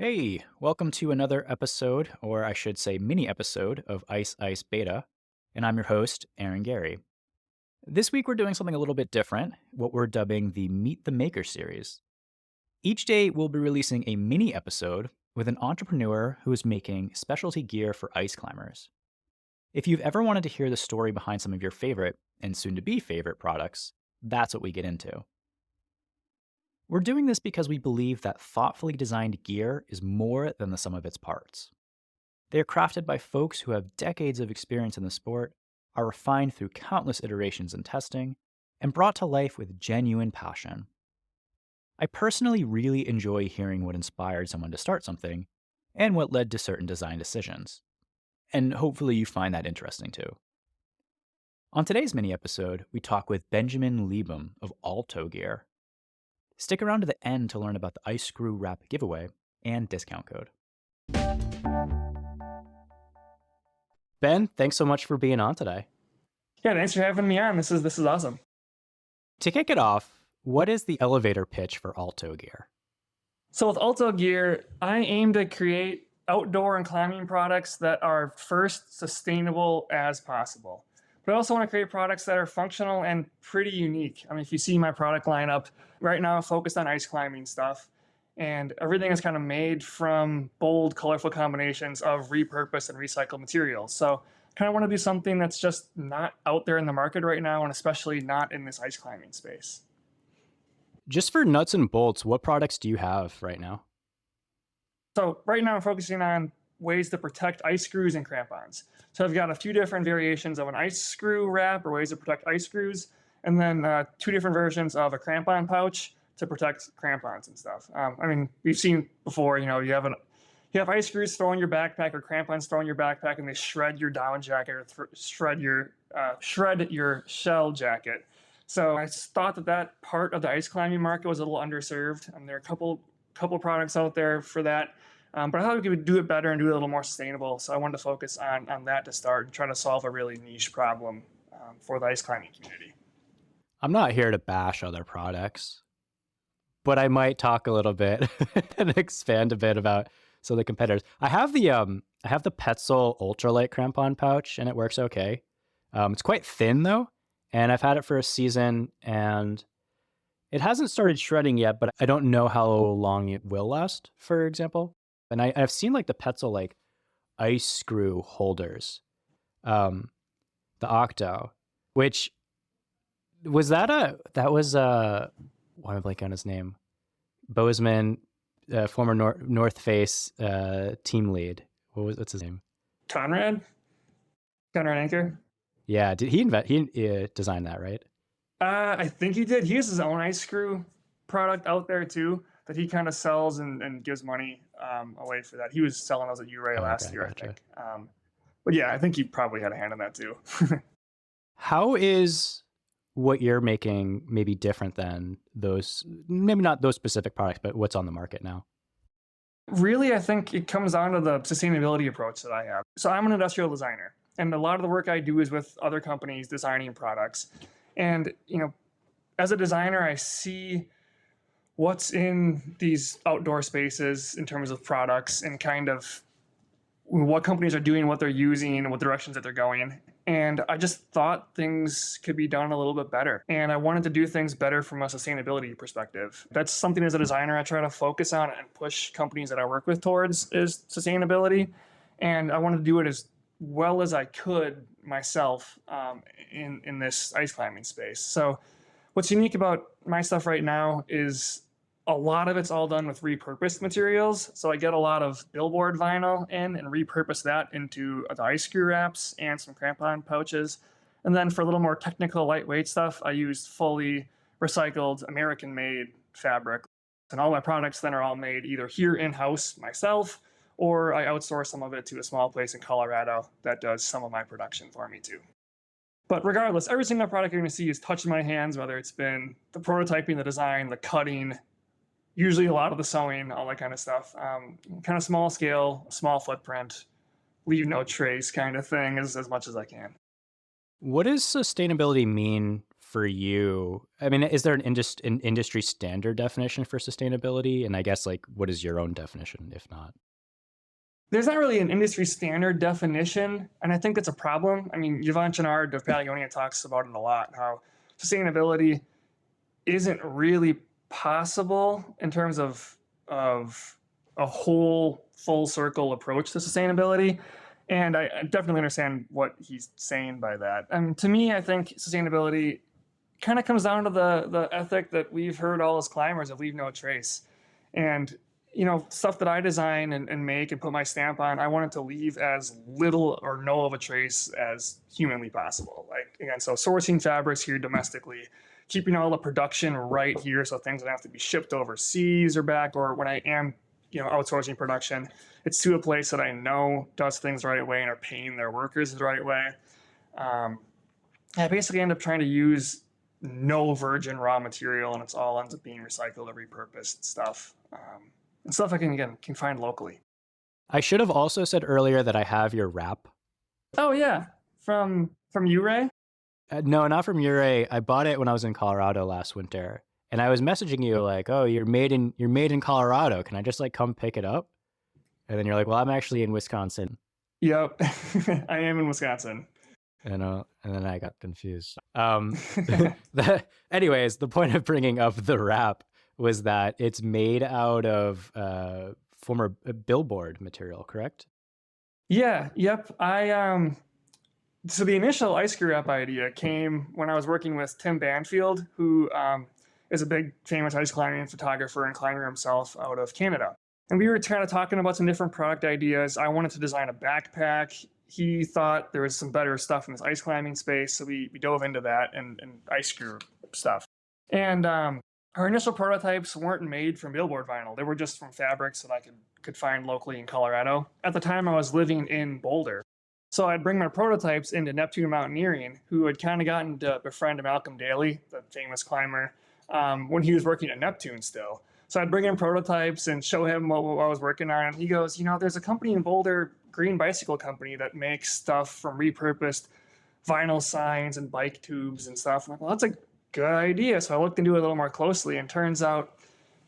Hey, welcome to another episode, or I should say mini episode, of Ice Ice Beta. And I'm your host, Aaron Gary. This week we're doing something a little bit different, what we're dubbing the Meet the Maker series. Each day we'll be releasing a mini episode with an entrepreneur who is making specialty gear for ice climbers. If you've ever wanted to hear the story behind some of your favorite, and soon to be favorite products, that's what we get into. We're doing this because we believe that thoughtfully designed gear is more than the sum of its parts. They are crafted by folks who have decades of experience in the sport, are refined through countless iterations and testing, and brought to life with genuine passion. I personally really enjoy hearing what inspired someone to start something and what led to certain design decisions. And hopefully you find that interesting too. On today's mini episode, we talk with Benjamin Leibham of Alto Gear. Stick around to the end to learn about the ice screw wrap giveaway and discount code. Ben, thanks so much for being on today. Yeah, thanks for having me on. This is awesome. To kick it off, what is the elevator pitch for Alto Gear? So with Alto Gear, I aim to create outdoor and climbing products that are first sustainable as possible. But I also want to create products that are functional and pretty unique. I mean, if you see my product lineup, right now I'm focused on ice climbing stuff. And everything is kind of made from bold, colorful combinations of repurposed and recycled materials. So I kind of want to do something that's just not out there in the market right now, and especially not in this ice climbing space. Just for nuts and bolts, what products do you have right now? So right now I'm focusing on ways to protect ice screws and crampons. So I've got a few different variations of an ice screw wrap or ways to protect ice screws, and then two different versions of a crampon pouch to protect crampons and stuff. I mean, we've seen before, you have ice screws thrown in your backpack or crampons thrown in your backpack, and they shred your down jacket or shred your shell jacket. So I thought that part of the ice climbing market was a little underserved. There are a couple products out there for that. But I thought we could do it better and do it a little more sustainable. So I wanted to focus on that to start and try to solve a really niche problem for the ice climbing community. I'm not here to bash other products, but I might talk a little bit and expand a bit about some of the competitors. I have the Petzl ultralight crampon pouch, and it works okay. It's quite thin though, and I've had it for a season, and it hasn't started shredding yet, but I don't know how long it will last, for example. And I've seen like the Petzl like ice screw holders, the Octo, which was why am I blanking on his name? Bozeman, former North Face team lead. What's his name? Conrad Anchor. Yeah, did he designed that, right? I think he did. He has his own ice screw product out there too that he kind of sells and gives money away for that. He was selling those at URA last year, gotcha. I think. But yeah, I think he probably had a hand in that too. How is what you're making maybe different than those, maybe not those specific products, but what's on the market now? Really, I think it comes down to the sustainability approach that I have. So I'm an industrial designer, and a lot of the work I do is with other companies designing products. And, as a designer, I see what's in these outdoor spaces in terms of products and kind of what companies are doing, what they're using, and what directions that they're going. And I just thought things could be done a little bit better. And I wanted to do things better from a sustainability perspective. That's something as a designer I try to focus on and push companies that I work with towards is sustainability. And I wanted to do it as well as I could myself in this ice climbing space. So what's unique about my stuff right now is a lot of it's all done with repurposed materials. So I get a lot of billboard vinyl in and repurpose that into the ice screw wraps and some crampon pouches. And then for a little more technical, lightweight stuff, I used fully recycled American-made fabric. And all my products then are all made either here in-house myself, or I outsource some of it to a small place in Colorado that does some of my production for me too. But regardless, every single product you're going to see is touching my hands, whether it's been the prototyping, the design, the cutting, usually a lot of the sewing, all that kind of stuff. Kind of small scale, small footprint, leave no trace kind of thing as much as I can. What does sustainability mean for you? I mean, is there an industry standard definition for sustainability? And I guess like, what is your own definition, if not? There's not really an industry standard definition, and I think that's a problem. I mean, Yvon Chouinard of Patagonia talks about it a lot, how sustainability isn't really possible in terms of a whole full circle approach to sustainability. And I definitely understand what he's saying by that. And to me, I think sustainability kind of comes down to the ethic that we've heard all as climbers of leave no trace. And stuff that I design and make and put my stamp on, I want it to leave as little or no of a trace as humanly possible. Like, again, so sourcing fabrics here domestically, keeping all the production right here so things don't have to be shipped overseas or back, or when I am, outsourcing production, it's to a place that I know does things the right way and are paying their workers the right way. I basically end up trying to use no virgin raw material, and it's all ends up being recycled or repurposed stuff. And stuff I can find locally. I should have also said earlier that I have your wrap. Oh yeah, from you, Ray? No, not from Ure. I bought it when I was in Colorado last winter, and I was messaging you like, "Oh, you're made in Colorado. Can I just like come pick it up?" And then you're like, "Well, I'm actually in Wisconsin." Yep, I am in Wisconsin. And then I got confused. Anyways, the point of bringing up the wrap was that it's made out of former billboard material, correct? Yeah, yep. So the initial ice screw wrap idea came when I was working with Tim Banfield, who is a big famous ice climbing photographer and climber himself out of Canada. And we were kind of talking about some different product ideas. I wanted to design a backpack. He thought there was some better stuff in this ice climbing space, so we dove into that and ice screw stuff. And our initial prototypes weren't made from billboard vinyl. They were just from fabrics that I could find locally in Colorado. At the time, I was living in Boulder. So I'd bring my prototypes into Neptune Mountaineering, who had kind of gotten to befriend Malcolm Daly, the famous climber, when he was working at Neptune still. So I'd bring in prototypes and show him what I was working on. And he goes, there's a company in Boulder, Green Bicycle Company, that makes stuff from repurposed vinyl signs and bike tubes and stuff. I'm like, well, that's a good idea. So I looked into it a little more closely, and turns out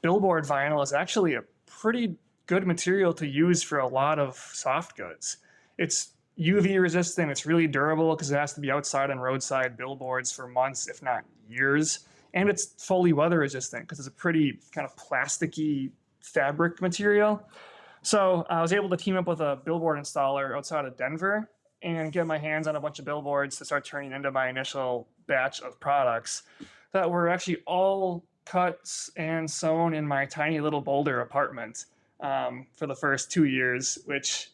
billboard vinyl is actually a pretty good material to use for a lot of soft goods. It's UV resistant, it's really durable because it has to be outside on roadside billboards for months, if not years. And it's fully weather resistant because it's a pretty kind of plasticky fabric material. So I was able to team up with a billboard installer outside of Denver and get my hands on a bunch of billboards to start turning into my initial batch of products that were actually all cut and sewn in my tiny little Boulder apartment for the first 2 years, which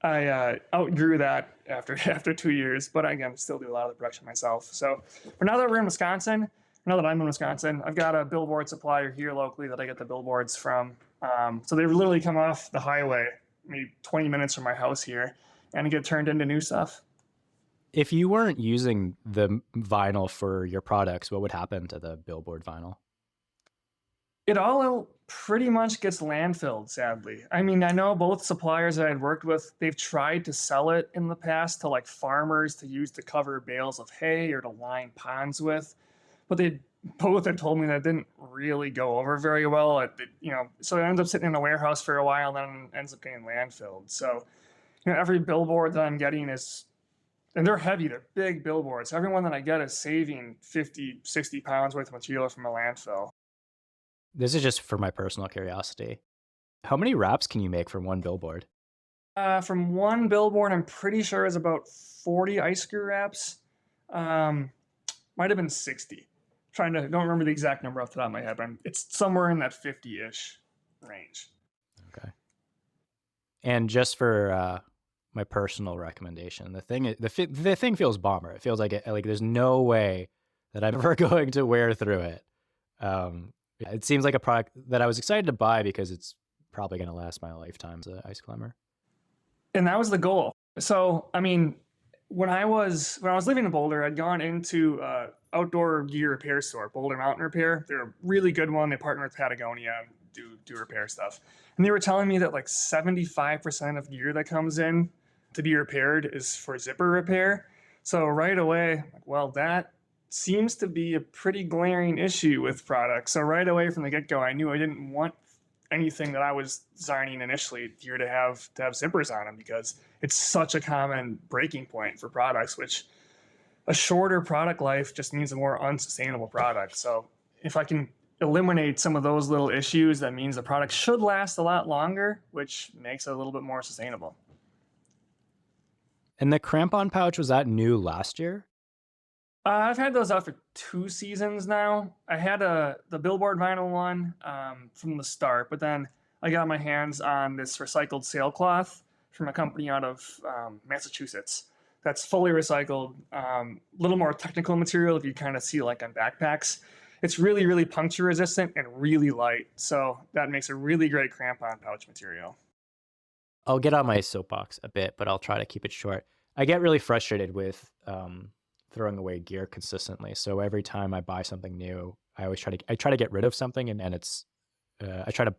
I outgrew that after 2 years, but again, still do a lot of the production myself. So for now that we're in Wisconsin, now that I'm in Wisconsin, I've got a billboard supplier here locally that I get the billboards from. So they literally come off the highway, maybe 20 minutes from my house here, and get turned into new stuff. If you weren't using the vinyl for your products, what would happen to the billboard vinyl? It all pretty much gets landfilled, sadly. I mean, I know both suppliers that I'd worked with, they've tried to sell it in the past to like farmers to use to cover bales of hay or to line ponds with, but they both had told me that didn't really go over very well. So it ends up sitting in a warehouse for a while, and then ends up getting landfilled. So, every billboard that I'm getting is, and they're heavy, they're big billboards. Every one that I get is saving 50, 60 pounds worth of material from a landfill. This is just for my personal curiosity. How many wraps can you make from one billboard? From one billboard, I'm pretty sure is about 40 ice screw wraps. Might have been 60. Don't remember the exact number off the top of my head, but it's somewhere in that 50-ish range. Okay. And just for my personal recommendation, the thing feels bomber. It feels like there's no way that I'm ever going to wear through it. It seems like a product that I was excited to buy because it's probably going to last my lifetime as an ice climber. And that was the goal. So, I mean, when I was living in Boulder, I'd gone into outdoor gear repair store, Boulder Mountain Repair. They're a really good one. They partner with Patagonia and do repair stuff. And they were telling me that like 75% of gear that comes in to be repaired is for zipper repair. So right away, well, that seems to be a pretty glaring issue with products. So right away from the get-go, I knew I didn't want anything that I was designing initially here to have zippers on them, because it's such a common breaking point for products, which a shorter product life just means a more unsustainable product. So if I can eliminate some of those little issues, that means the product should last a lot longer, which makes it a little bit more sustainable. And the crampon pouch, was that new last year? I've had those out for 2 seasons now. I had the billboard vinyl one from the start, but then I got my hands on this recycled sailcloth from a company out of Massachusetts. That's fully recycled, a little more technical material if you kind of see like on backpacks. It's really, really puncture resistant and really light, so that makes a really great crampon pouch material. I'll get on my soapbox a bit, but I'll try to keep it short. I get really frustrated with throwing away gear consistently. So every time I buy something new, I try to get rid of something, and it's I try to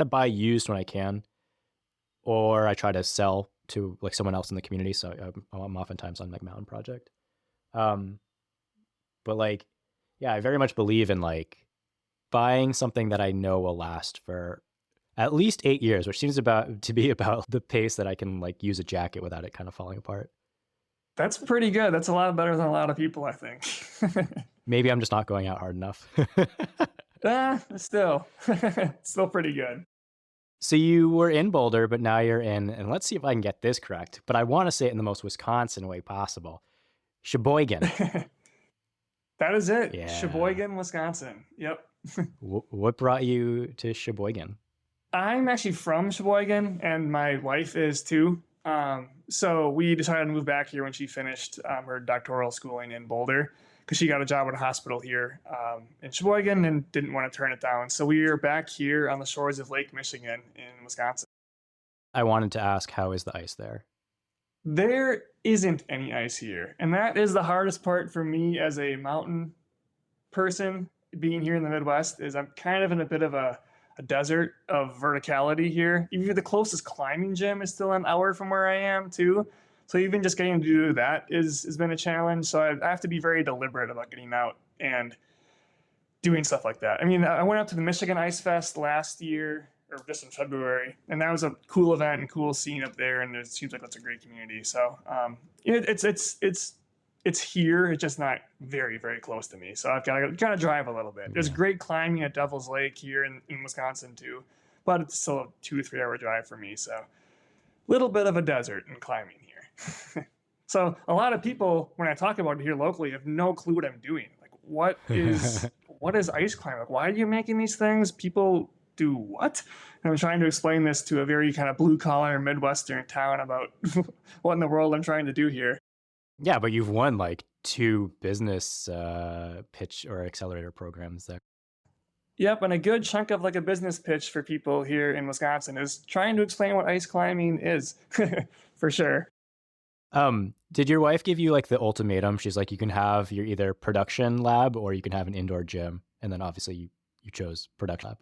buy used when I can, or I try to sell to like someone else in the community. So I'm oftentimes on like Mountain Project. Um, but like, yeah, I very much believe in like buying something that I know will last for at least 8 years, which seems about to be about the pace that I can like use a jacket without it kind of falling apart. That's pretty good. That's a lot better than a lot of people, I think. Maybe I'm just not going out hard enough. Still, still pretty good. So you were in Boulder, but now you're in, and let's see if I can get this correct, but I want to say it in the most Wisconsin way possible. Sheboygan. That is it. Yeah. Sheboygan, Wisconsin. Yep. What brought you to Sheboygan? I'm actually from Sheboygan, and my wife is too. So we decided to move back here when she finished her doctoral schooling in Boulder, because she got a job at a hospital here in Sheboygan and didn't want to turn it down. So we are back here on the shores of Lake Michigan in Wisconsin. I wanted to ask, how is the ice there? There isn't any ice here, and that is the hardest part for me as a mountain person being here in the Midwest. Is I'm kind of in a bit of a desert of verticality here. Even the closest climbing gym is still an hour from where I am too. So even just getting to do that has been a challenge. So I have to be very deliberate about getting out and doing stuff like that. I mean, I went up to the Michigan Ice Fest last year, or just in February, and that was a cool event and cool scene up there. And it seems like that's a great community. So it's here. It's just not very, very close to me. So I've got to drive a little bit. There's great climbing at Devil's Lake here in Wisconsin too, but it's still a 2 to 3 hour drive for me. So a little bit of a desert in climbing here. So a lot of people, when I talk about it here locally, have no clue what I'm doing. Like, what is ice climbing? Like, why are you making these things? People do what? And I'm trying to explain this to a very kind of blue collar Midwestern town about what in the world I'm trying to do here. Yeah, but you've won like 2 business pitch or accelerator programs there. Yep, and a good chunk of like a business pitch for people here in Wisconsin is trying to explain what ice climbing is, for sure. Did your wife give you like the ultimatum? She's like, you can have your either production lab or you can have an indoor gym. And then obviously you chose production lab.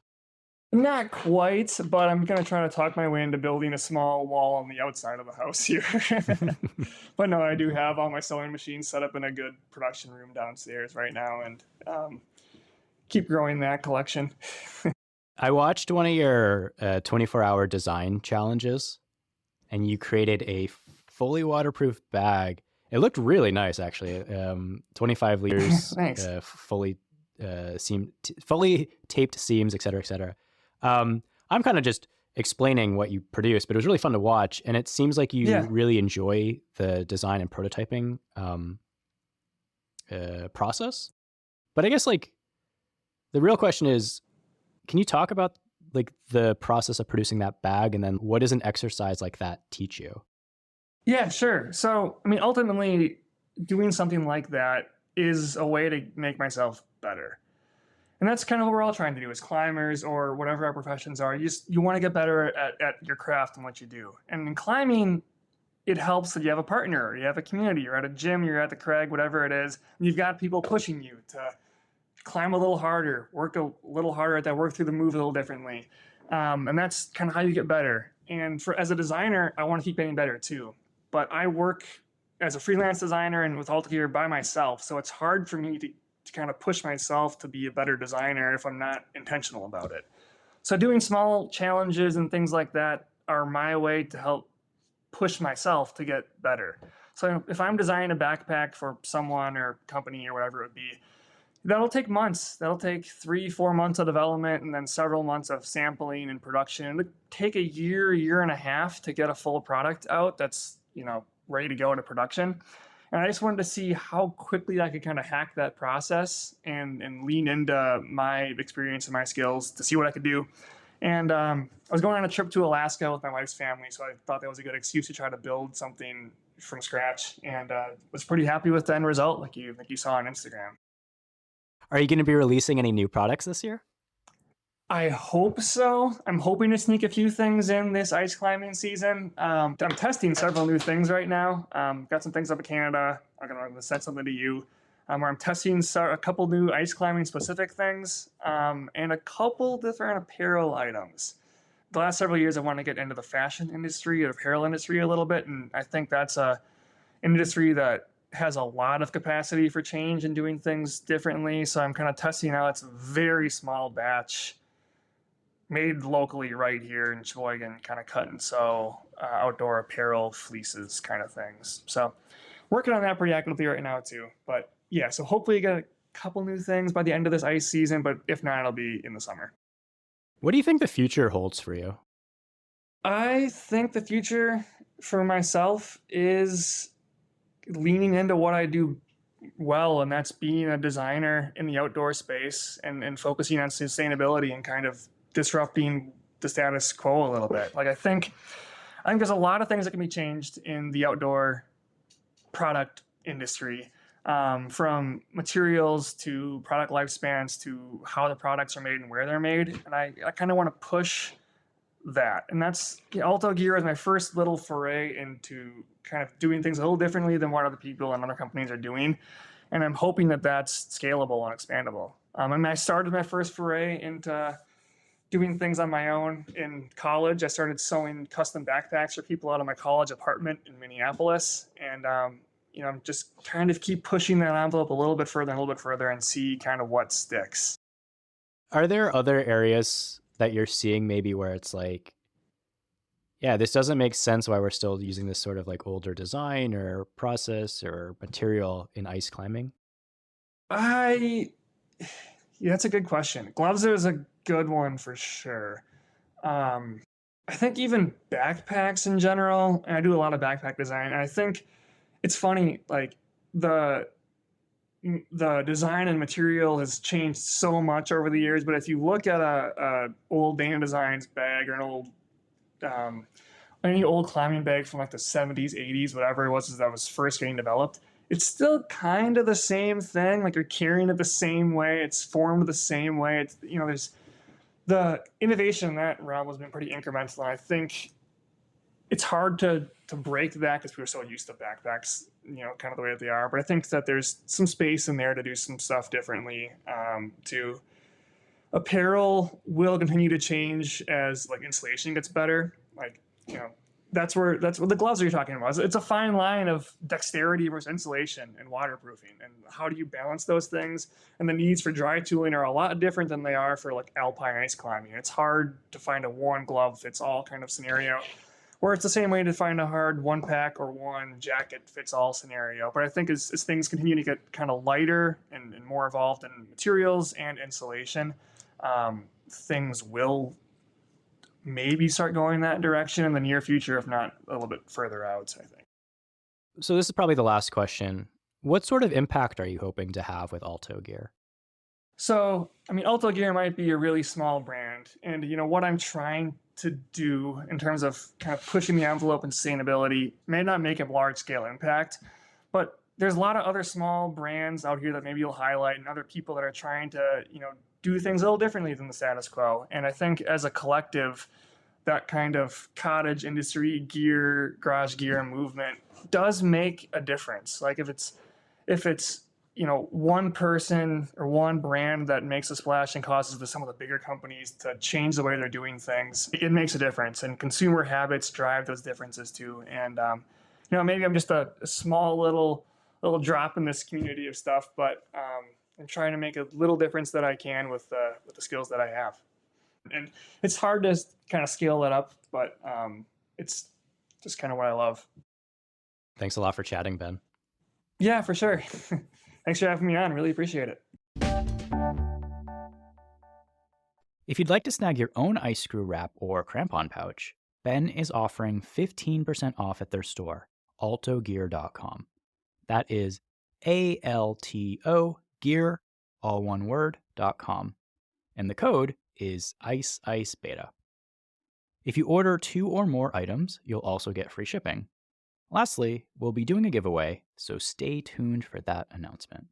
Not quite, but I'm going to try to talk my way into building a small wall on the outside of the house here. But no, I do have all my sewing machines set up in a good production room downstairs right now, and keep growing that collection. I watched one of your 24-hour design challenges, and you created a fully waterproof bag. It looked really nice, actually. 25 liters, Thanks. fully fully taped seams, et cetera, et cetera. I'm kind of just explaining what you produce, but it was really fun to watch. And it seems like you really enjoy the design and prototyping process. But I guess like the real question is, can you talk about like the process of producing that bag, and then what does an exercise like that teach you? Yeah, sure. So, I mean, ultimately, doing something like that is a way to make myself better. And that's kind of what we're all trying to do as climbers or whatever our professions are. You want to get better at your craft and what you do. And in climbing, it helps that you have a partner, you have a community, you're at a gym, you're at the crag, whatever it is. And you've got people pushing you to climb a little harder, work a little harder at that, work through the move a little differently. And that's kind of how you get better. And as a designer, I want to keep getting better too. But I work as a freelance designer and with Alto Gear by myself. So it's hard for me to kind of push myself to be a better designer if I'm not intentional about it. So doing small challenges and things like that are my way to help push myself to get better. So if I'm designing a backpack for someone or company or whatever it would be, that'll take months. That'll take 3-4 months of development and then several months of sampling and production. It'll take a year and a half to get a full product out that's, ready to go into production. And I just wanted to see how quickly I could kind of hack that process and lean into my experience and my skills to see what I could do. And I was going on a trip to Alaska with my wife's family, so I thought that was a good excuse to try to build something from scratch, and was pretty happy with the end result, like you saw on Instagram. Are you going to be releasing any new products this year? I hope so. I'm hoping to sneak a few things in this ice climbing season. I'm testing several new things right now. Got some things up in Canada. I'm going to send something to you. Where I'm testing a couple new ice climbing specific things and a couple different apparel items. The last several years, I want to get into the fashion industry or apparel industry a little bit, and I think that's an industry that has a lot of capacity for change and doing things differently. So I'm kind of testing out. It's a very small batch made locally right here in Sheboygan, kind of cut and sew outdoor apparel fleeces kind of things. So working on that pretty actively right now too. But yeah, so hopefully you get a couple new things by the end of this ice season, but if not, it'll be in the summer. What do you think the future holds for you? I think the future for myself is leaning into what I do well, and that's being a designer in the outdoor space and focusing on sustainability and kind of disrupting the status quo a little bit. Like I think there's a lot of things that can be changed in the outdoor product industry, from materials to product lifespans to how the products are made and where they're made. And I kind of want to push that. And that's Alto Gear is my first little foray into kind of doing things a little differently than what other people and other companies are doing. And I'm hoping that that's scalable and expandable. I started my first foray into doing things on my own in college. I started sewing custom backpacks for people out of my college apartment in Minneapolis. And, I'm just trying to keep pushing that envelope a little bit further and see kind of what sticks. Are there other areas that you're seeing maybe where it's like, yeah, this doesn't make sense why we're still using this sort of like older design or process or material in ice climbing? Yeah, that's a good question. Gloves is a good one for sure. I think even backpacks in general, and I do a lot of backpack design, and I think it's funny, like the design and material has changed so much over the years, but if you look at a old Dana Designs bag or an old any old climbing bag from like the 70s, 80s, whatever it was that was first getting developed, it's still kind of the same thing. Like you're carrying it the same way, it's formed the same way. It's there's the innovation in that realm has been pretty incremental, and I think it's hard to break that because we're so used to backpacks, kind of the way that they are. But I think that there's some space in there to do some stuff differently. To apparel will continue to change as like insulation gets better. Like that's what the gloves you're talking about. It's a fine line of dexterity versus insulation and waterproofing, and how do you balance those things? And the needs for dry tooling are a lot different than they are for like alpine ice climbing. It's hard to find a one glove fits all kind of scenario, or it's the same way to find a hard one pack or one jacket fits all scenario. But I think as things continue to get kind of lighter and more evolved in materials and insulation, things will maybe start going that direction in the near future, if not a little bit further out, I think. So this is probably the last question. What sort of impact are you hoping to have with Alto Gear? So, Alto Gear might be a really small brand. And, what I'm trying to do in terms of kind of pushing the envelope in sustainability may not make a large scale impact, but there's a lot of other small brands out here that maybe you'll highlight and other people that are trying to, do things a little differently than the status quo. And I think as a collective, that kind of cottage industry gear, garage gear movement does make a difference. Like if it's one person or one brand that makes a splash and causes some of the bigger companies to change the way they're doing things, it makes a difference. And consumer habits drive those differences too. And maybe I'm just a small little drop in this community of stuff, but I'm trying to make a little difference that I can with the skills that I have. And it's hard to kind of scale that up, but it's just kind of what I love. Thanks a lot for chatting, Ben. Yeah, for sure. Thanks for having me on. Really appreciate it. If you'd like to snag your own ice screw wrap or crampon pouch, Ben is offering 15% off at their store, altogear.com. That is ALTO gear, all one word, .com. And the code is ICEICEBETA. If you order 2 or more items, you'll also get free shipping. Lastly, we'll be doing a giveaway, so stay tuned for that announcement.